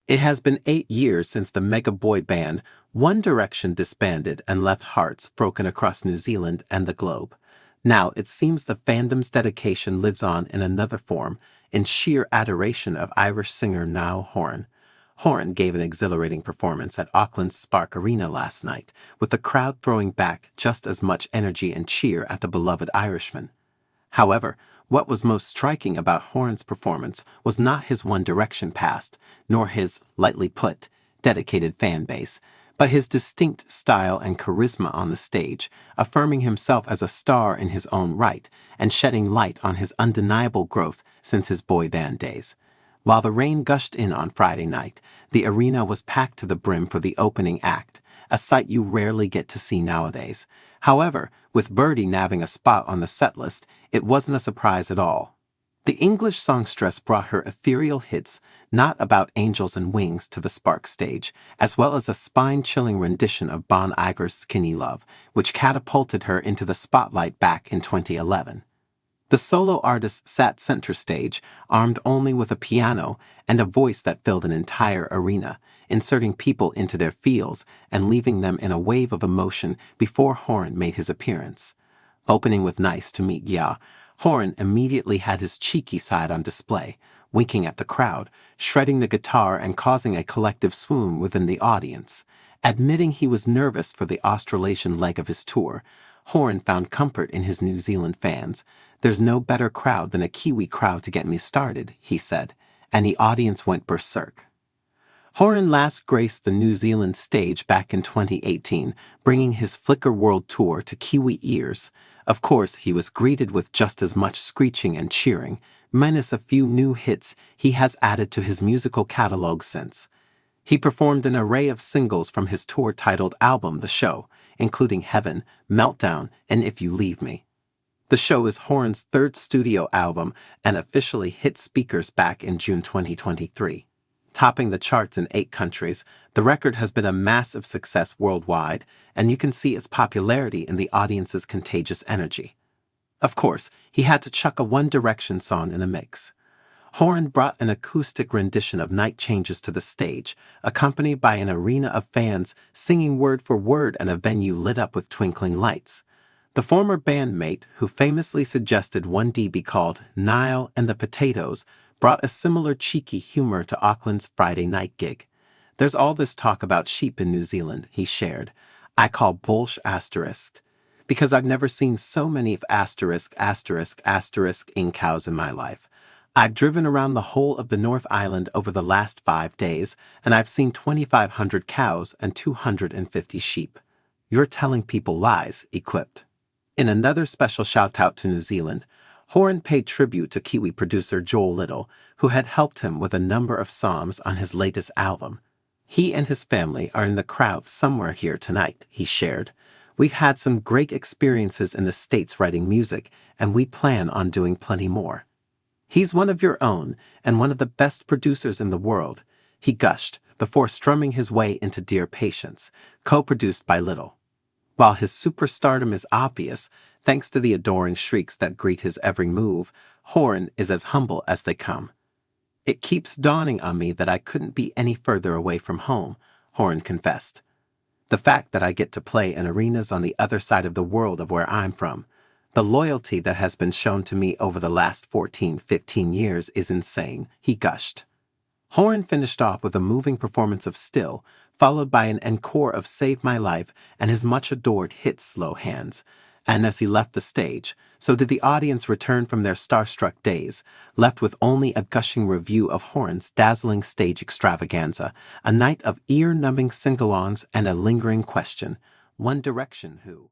It has been 8 years since the mega boy band One Direction disbanded and left hearts broken across New Zealand and the globe. Now it seems the fandom's dedication lives on in another form, in sheer adoration of Irish singer Niall Horan. Horan gave an exhilarating performance at Auckland's Spark Arena last night, with the crowd throwing back just as much energy and cheer at the beloved Irishman. However, what was most striking about Horan's performance was not his One Direction past, nor his, lightly put, dedicated fan base, but his distinct style and charisma on the stage, affirming himself as a star in his own right, and shedding light on his undeniable growth since his boy band days. While the rain gushed in on Friday night, the arena was packed to the brim for the opening act, a sight you rarely get to see nowadays. However, with Birdie nabbing a spot on the set list, it wasn't a surprise at all. The English songstress brought her ethereal hits, Not About Angels and Wings, to the Spark stage, as well as a spine-chilling rendition of Bon Iger's Skinny Love, which catapulted her into the spotlight back in 2011. The solo artist sat center stage, armed only with a piano and a voice that filled an entire arena, inserting people into their feels and leaving them in a wave of emotion before Horan made his appearance. Opening with Nice to Meet Ya, Horan immediately had his cheeky side on display, winking at the crowd, shredding the guitar and causing a collective swoon within the audience. Admitting he was nervous for the Australasian leg of his tour, Horan found comfort in his New Zealand fans. "There's no better crowd than a Kiwi crowd to get me started," he said, and the audience went berserk. Horan last graced the New Zealand stage back in 2018, bringing his Flickr World Tour to Kiwi ears. Of course, he was greeted with just as much screeching and cheering, minus a few new hits he has added to his musical catalog since. He performed an array of singles from his tour-titled album The Show, including Heaven, Meltdown, and If You Leave Me. The Show is Horan's third studio album and officially hit speakers back in June 2023. Topping the charts in 8 countries, the record has been a massive success worldwide, and you can see its popularity in the audience's contagious energy. Of course, he had to chuck a One Direction song in the mix. Horan brought an acoustic rendition of Night Changes to the stage, accompanied by an arena of fans singing word for word and a venue lit up with twinkling lights. The former bandmate, who famously suggested 1D be called Niall and the Potatoes, brought a similar cheeky humor to Auckland's Friday night gig. "There's all this talk about sheep in New Zealand," he shared. "I call bullsh asterisk, because I've never seen so many asterisk in cows in my life. I've driven around the whole of the North Island over the last 5 days, and I've seen 2,500 cows and 250 sheep. You're telling people lies," he quipped. In another special shout-out to New Zealand, Horan paid tribute to Kiwi producer Joel Little, who had helped him with a number of songs on his latest album. "He and his family are in the crowd somewhere here tonight," he shared. "We've had some great experiences in the States writing music, and we plan on doing plenty more. He's one of your own, and one of the best producers in the world," he gushed, before strumming his way into Dear Patience, co-produced by Little. While his superstardom is obvious, thanks to the adoring shrieks that greet his every move, Horan is as humble as they come. "It keeps dawning on me that I couldn't be any further away from home," Horan confessed. "The fact that I get to play in arenas on the other side of the world of where I'm from, the loyalty that has been shown to me over the last 15 years is insane," he gushed. Horan finished off with a moving performance of Still, followed by an encore of Save My Life and his much-adored hit Slow Hands. And as he left the stage, so did the audience return from their starstruck days, left with only a gushing review of Horan's dazzling stage extravaganza, a night of ear-numbing sing-alongs and a lingering question: One Direction who?